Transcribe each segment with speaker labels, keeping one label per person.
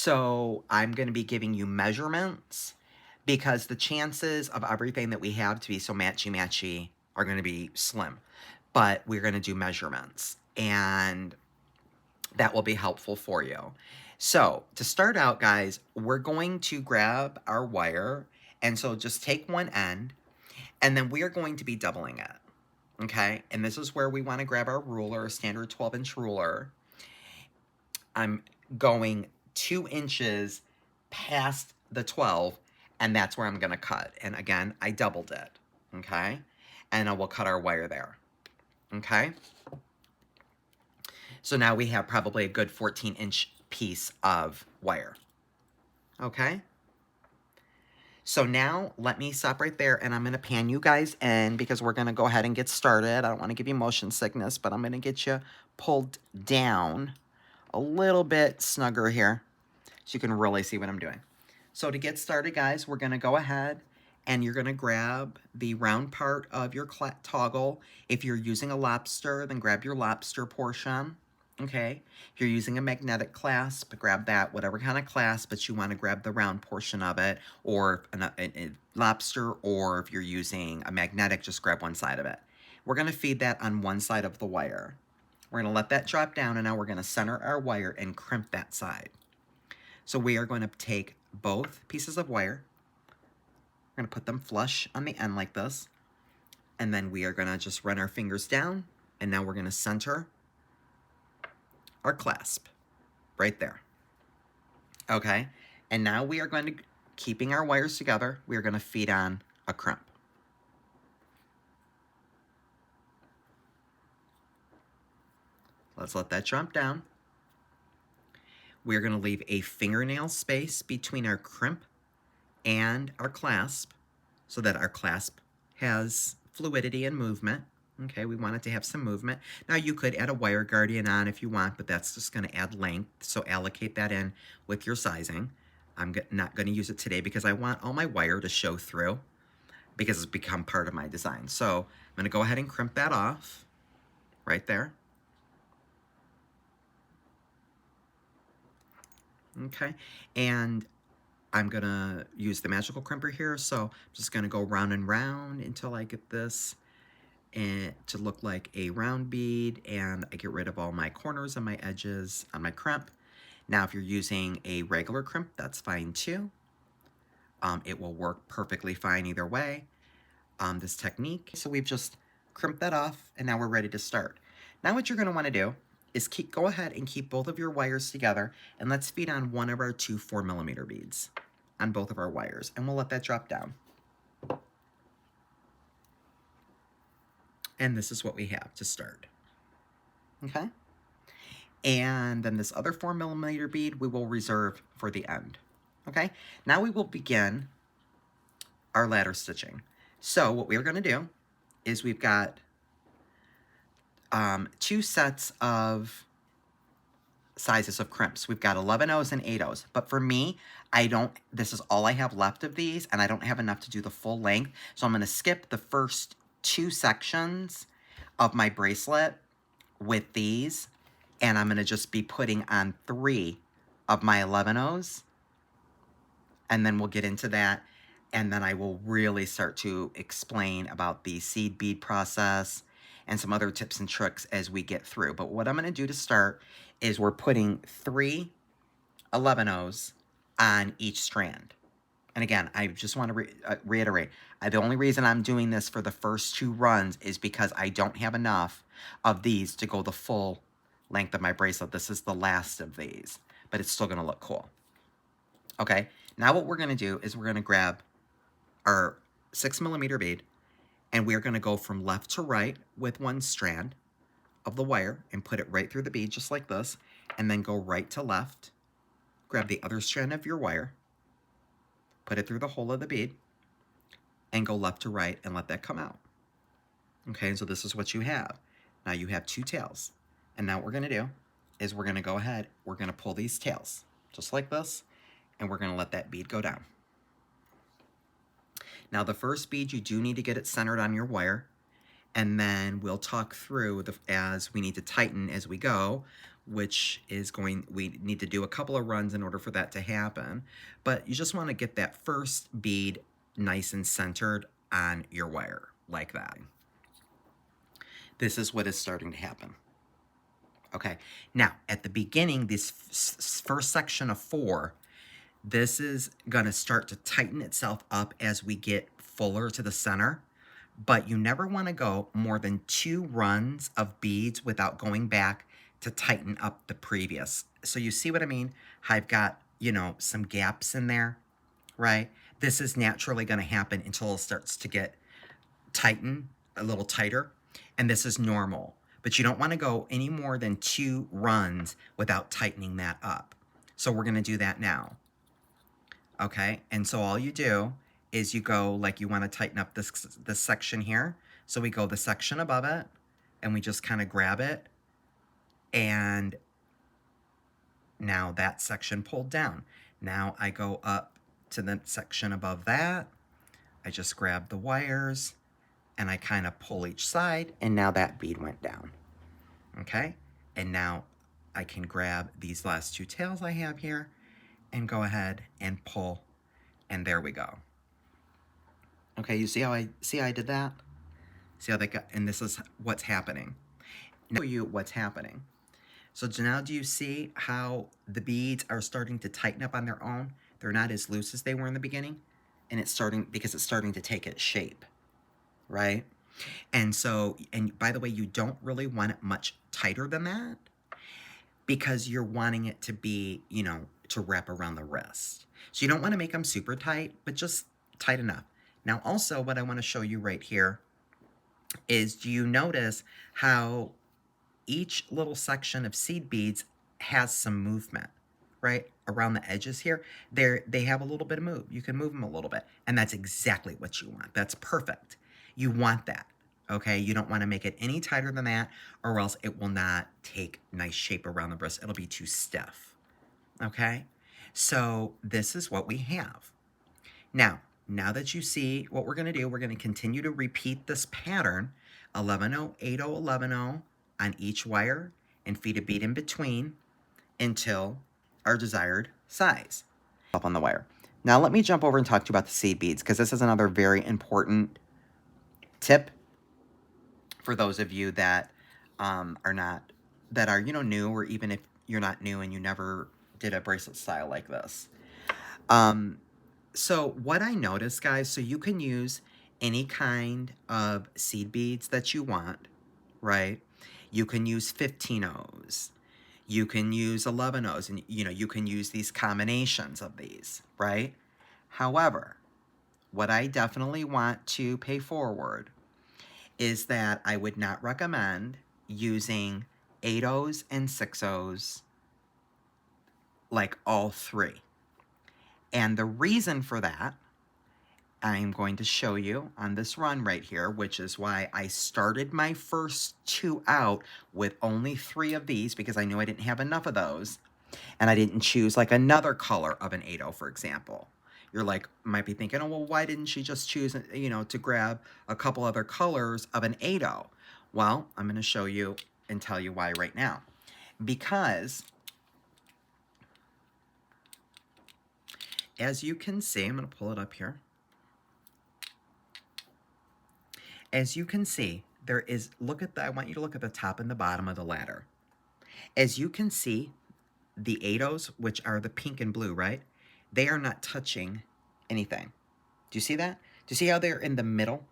Speaker 1: So I'm going to be giving you measurements because the chances of everything that we have to be so matchy-matchy are going to be slim. But we're going to do measurements, and that will be helpful for you. So to start out, guys, we're going to grab our wire, and so just take one end, and then we are going to be doubling it, okay? And this is where we want to grab our ruler, a standard 12-inch ruler. I'm going 2 inches past the 12, and that's where I'm going to cut. And again, I doubled it, okay? And I will cut our wire there, okay? So now we have probably a good 14-inch piece of wire, okay? So now let me stop right there, and I'm going to pan you guys in because we're going to go ahead and get started. I don't want to give you motion sickness, but I'm going to get you pulled down a little bit snugger here so you can really see what I'm doing. So to get started, guys, we're going to go ahead and you're going to grab the round part of your toggle. If you're using a lobster, then grab your lobster portion. Okay, if you're using a magnetic clasp, grab that, whatever kind of clasp, but you want to grab the round portion of it, or a lobster, or if you're using a magnetic, just grab one side of it. We're going to feed that on one side of the wire. We're going to let that drop down, and now we're going to center our wire and crimp that side. So we are going to take both pieces of wire, we're going to put them flush on the end like this, and then we are going to just run our fingers down, and now we're going to center our clasp right there. Okay, and now we are going to, keeping our wires together, we are going to feed on a crimp. Let's let that drop down. We're going to leave a fingernail space between our crimp and our clasp so that our clasp has fluidity and movement. Okay, we want it to have some movement. Now you could add a wire guardian on if you want, but that's just going to add length, so allocate that in with your sizing. I'm not going to use it today because I want all my wire to show through because it's become part of my design. So I'm going to go ahead and crimp that off right there. Okay, and I'm going to use the magical crimper here, so I'm just going to go round and round until I get this and to look like a round bead, and I get rid of all my corners and my edges on my crimp. Now if you're using a regular crimp, that's fine too. It will work perfectly fine either way, this technique. So we've just crimped that off, and now we're ready to start. Now what you're going to want to do is go ahead and keep both of your wires together, and let's feed on one of our 2 4mm beads on both of our wires, and we'll let that drop down. And this is what we have to start. Okay? And then this other 4mm bead we will reserve for the end. Okay? Now we will begin our ladder stitching. So what we're going to do is we've got 2 sets of sizes of crimps. We've got 11/0s and 8/0s. But for me, this is all I have left of these, and I don't have enough to do the full length. So I'm going to skip the first 2 sections of my bracelet with these, and I'm going to just be putting on 3 of my 11/0s, and then we'll get into that, and then I will really start to explain about the seed bead process and some other tips and tricks as we get through. But what I'm going to do to start is we're putting 3 11/0s on each strand. And again, I just want to reiterate, the only reason I'm doing this for the first 2 runs is because I don't have enough of these to go the full length of my bracelet. This is the last of these, but it's still going to look cool. Okay, now what we're going to do is we're going to grab our 6mm bead, and we're going to go from left to right with one strand of the wire and put it right through the bead just like this, and then go right to left, grab the other strand of your wire, put it through the hole of the bead, and go left to right and let that come out. Okay, so this is what you have. Now you have 2 tails. And now what we're going to do is we're going to go ahead, we're going to pull these tails just like this, and we're going to let that bead go down. Now the first bead, you do need to get it centered on your wire, and then we'll talk through as we need to tighten as we go. which is we need to do a couple of runs in order for that to happen. But you just want to get that first bead nice and centered on your wire, like that. This is what is starting to happen. Okay, now at the beginning, this first section of 4, this is gonna start to tighten itself up as we get fuller to the center, but you never wanna go more than 2 runs of beads without going back to tighten up the previous. So you see what I mean? I've got, you know, some gaps in there, right? This is naturally gonna happen until it starts to get tighten, a little tighter, and this is normal. But you don't want to go any more than 2 runs without tightening that up. So we're going to do that now. Okay, and so all you do is you go, like, you want to tighten up this section here. So we go the section above it, and we just kind of grab it, and now that section pulled down. Now I go up to the section above that. I just grab the wires, and I kind of pull each side, and now that bead went down. Okay, and now I can grab these last 2 tails I have here and go ahead and pull, and there we go. Okay, you see how I did that? See how that got, and this is what's happening. Now I'll show you what's happening. So now do you see how the beads are starting to tighten up on their own? They're not as loose as they were in the beginning, and it's starting to take its shape, right? And so, and by the way, you don't really want it much tighter than that because you're wanting it to be, you know, to wrap around the wrist. So you don't want to make them super tight, but just tight enough. Now also what I want to show you right here is, do you notice how each little section of seed beads has some movement, right? Around the edges here, they have a little bit of move. You can move them a little bit, and that's exactly what you want. That's perfect. You want that, okay? You don't want to make it any tighter than that, or else it will not take nice shape around the wrist. It'll be too stiff, okay? So this is what we have. Now that you see what we're going to do, we're going to continue to repeat this pattern, 11-0, 8-0, 11-0 on each wire, and feed a bead in between until our desired size up on the wire. Now let me jump over and talk to you about the seed beads, because this is another very important tip for those of you that are, you know, new, or even if you're not new and you never did a bracelet style like this. So what I noticed, guys, so you can use any kind of seed beads that you want, right? You can use 15-ohs. You can use 11-ohs, and, you know, you can use these combinations of these, right? However, what I definitely want to pay forward is that I would not recommend using 8-ohs and 6-ohs, like all 3. And the reason for that, I'm going to show you on this run right here, which is why I started my first 2 out with only 3 of these, because I knew I didn't have enough of those, and I didn't choose like another color of an 8-oh, for example. You're like, might be thinking, oh, well, why didn't she just choose, you know, to grab a couple other colors of an 8-oh? Well, I'm going to show you and tell you why right now. Because as you can see, I'm going to pull it up here. As you can see, there is, I want you to look at the top and the bottom of the ladder. As you can see, the 8-ohs, which are the pink and blue, right? They are not touching anything. Do you see that? Do you see how they're in the middle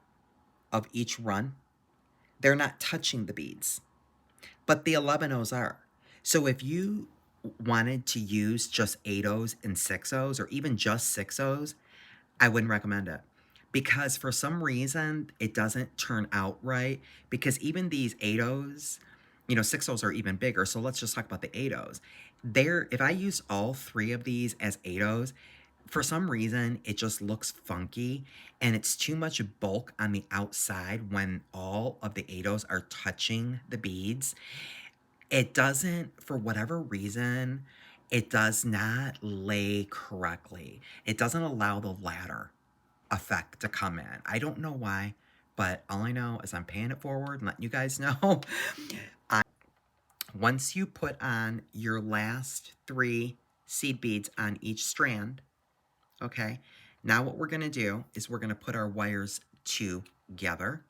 Speaker 1: of each run? They're not touching the beads, but the 11-ohs are. So if you wanted to use just 8-ohs and 6-ohs, or even just 6-ohs, I wouldn't recommend it. Because for some reason, it doesn't turn out right. Because even these 8-ohs, you know, 6-ohs are even bigger. So let's just talk about the 8-ohs. If I use all 3 of these as 8-ohs, for some reason, it just looks funky, and it's too much bulk on the outside when all of the 8-ohs are touching the beads. It doesn't, for whatever reason, it does not lay correctly. It doesn't allow the ladder effect to come in. I don't know why, but all I know is I'm paying it forward and letting you guys know. Once you put on your last 3 seed beads on each strand, okay, now what we're going to do is we're going to put our wires together,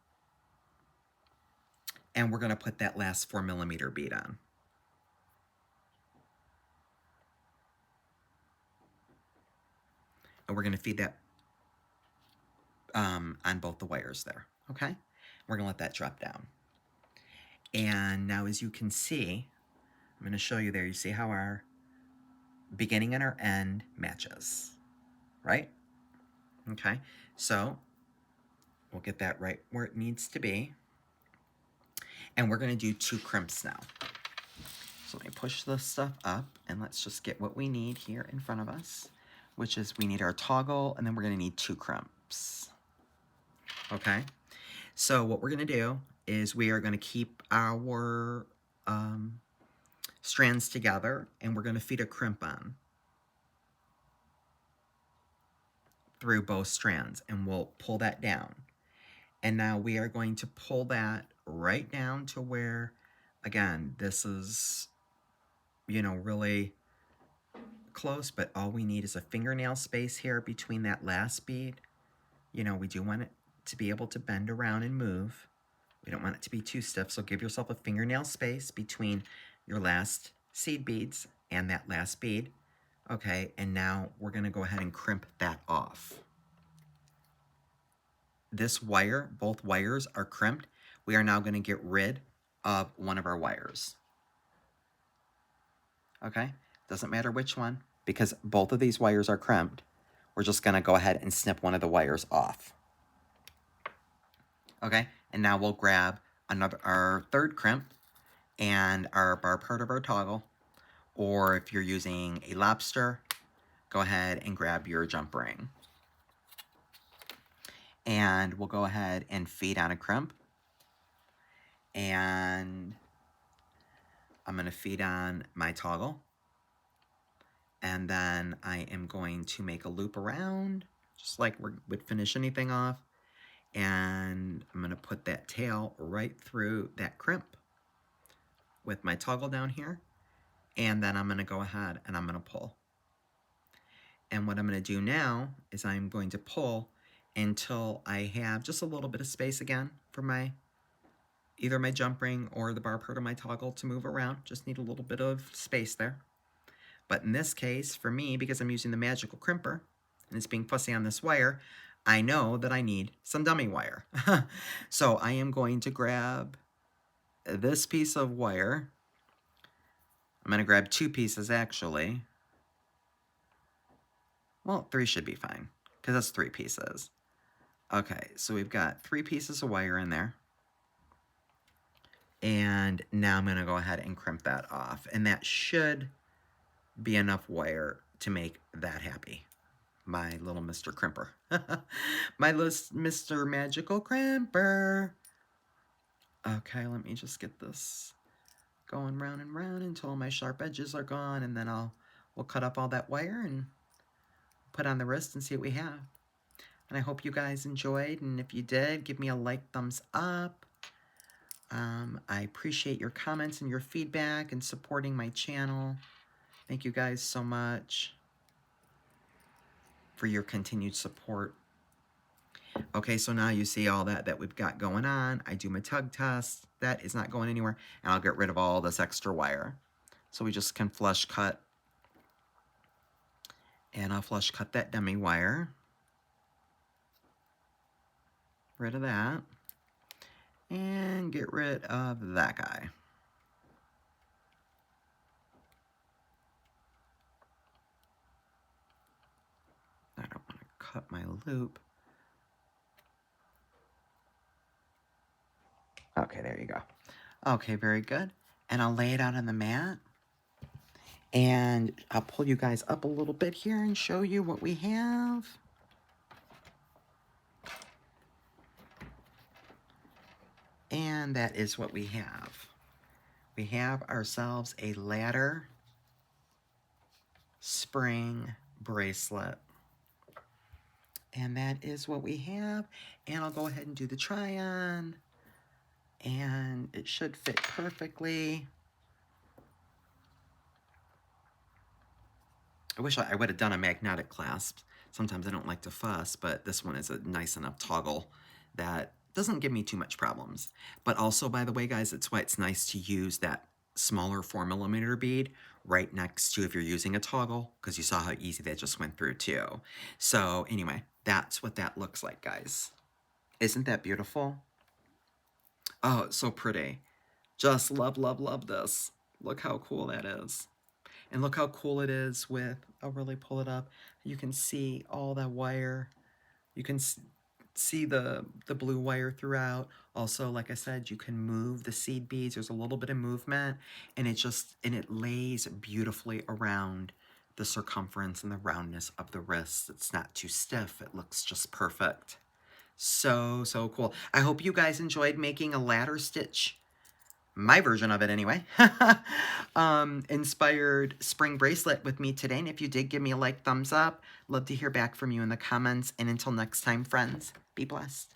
Speaker 1: and we're going to put that last 4mm bead on. And we're going to feed that on both the wires there, okay? We're going to let that drop down. And now as you can see, I'm going to show you there, you see how our beginning and our end matches, right? Okay, so we'll get that right where it needs to be. And we're going to do 2 crimps now. So let me push this stuff up, and let's just get what we need here in front of us, which is we need our toggle, and then we're going to need 2 crimps. Okay, so what we're going to do is we are going to keep our strands together, and we're going to feed a crimp on through both strands, and we'll pull that down. And now we are going to pull that right down to where, again, this is, you know, really close, but all we need is a fingernail space here between that last bead. You know, we do want it to be able to bend around and move. We don't want it to be too stiff, so give yourself a fingernail space between your last seed beads and that last bead. Okay, and now we're going to go ahead and crimp that off. This wire, both wires are crimped. We are now going to get rid of one of our wires. Okay, doesn't matter which one, because both of these wires are crimped. We're just going to go ahead and snip one of the wires off. Okay, and now we'll grab our 3rd crimp and our bar part of our toggle, or if you're using a lobster, go ahead and grab your jump ring. And we'll go ahead and feed on a crimp, and I'm going to feed on my toggle, and then I am going to make a loop around, just like we would finish anything off, and I'm going to put that tail right through that crimp with my toggle down here, and then I'm going to go ahead and I'm going to pull. And what I'm going to do now is I'm going to pull until I have just a little bit of space again for either my jump ring or the bar part of my toggle to move around. Just need a little bit of space there. But in this case, for me, because I'm using the magical crimper and it's being fussy on this wire, I know that I need some dummy wire. So I am going to grab this piece of wire. I'm going to grab 2 pieces actually. Well, 3 should be fine because that's 3 pieces. Okay, so we've got 3 pieces of wire in there. And now I'm going to go ahead and crimp that off. And that should be enough wire to make that happy. My little Mr. Crimper. My little Mr. Magical Crimper. Okay, let me just get this going round and round until my sharp edges are gone. And then we'll cut up all that wire and put on the wrist and see what we have. And I hope you guys enjoyed. And if you did, give me a like, thumbs up. I appreciate your comments and your feedback and supporting my channel. Thank you guys so much for your continued support. Okay, so now you see all that we've got going on. I do my tug test. That is not going anywhere. And I'll get rid of all this extra wire. So we just can flush cut. And I'll flush cut that dummy wire. Rid of that. And get rid of that guy. I don't want to cut my loop. Okay, there you go. Okay, very good. And I'll lay it out on the mat. And I'll pull you guys up a little bit here and show you what we have. And that is what we have. We have ourselves a ladder spring bracelet. And that is what we have. And I'll go ahead and do the try on. And it should fit perfectly. I wish I would have done a magnetic clasp. Sometimes I don't like to fuss, but this one is a nice enough toggle that doesn't give me too much problems. But also, by the way, guys, it's why it's nice to use that smaller 4mm bead right next to if you're using a toggle, because you saw how easy that just went through too. So anyway, that's what that looks like, guys. Isn't that beautiful? Oh, it's so pretty. Just love, love, love this. Look how cool that is. And look how cool it is with, I'll really pull it up. You can see all that wire. You can see the blue wire throughout. Also, like I said, you can move the seed beads. There's a little bit of movement, and it lays beautifully around the circumference and the roundness of the wrist. It's not too stiff. It looks just perfect. So, so cool. I hope you guys enjoyed making a ladder stitch, my version of it anyway, inspired spring bracelet with me today. And if you did, give me a like, thumbs up. Love to hear back from you in the comments. And until next time, friends, be blessed.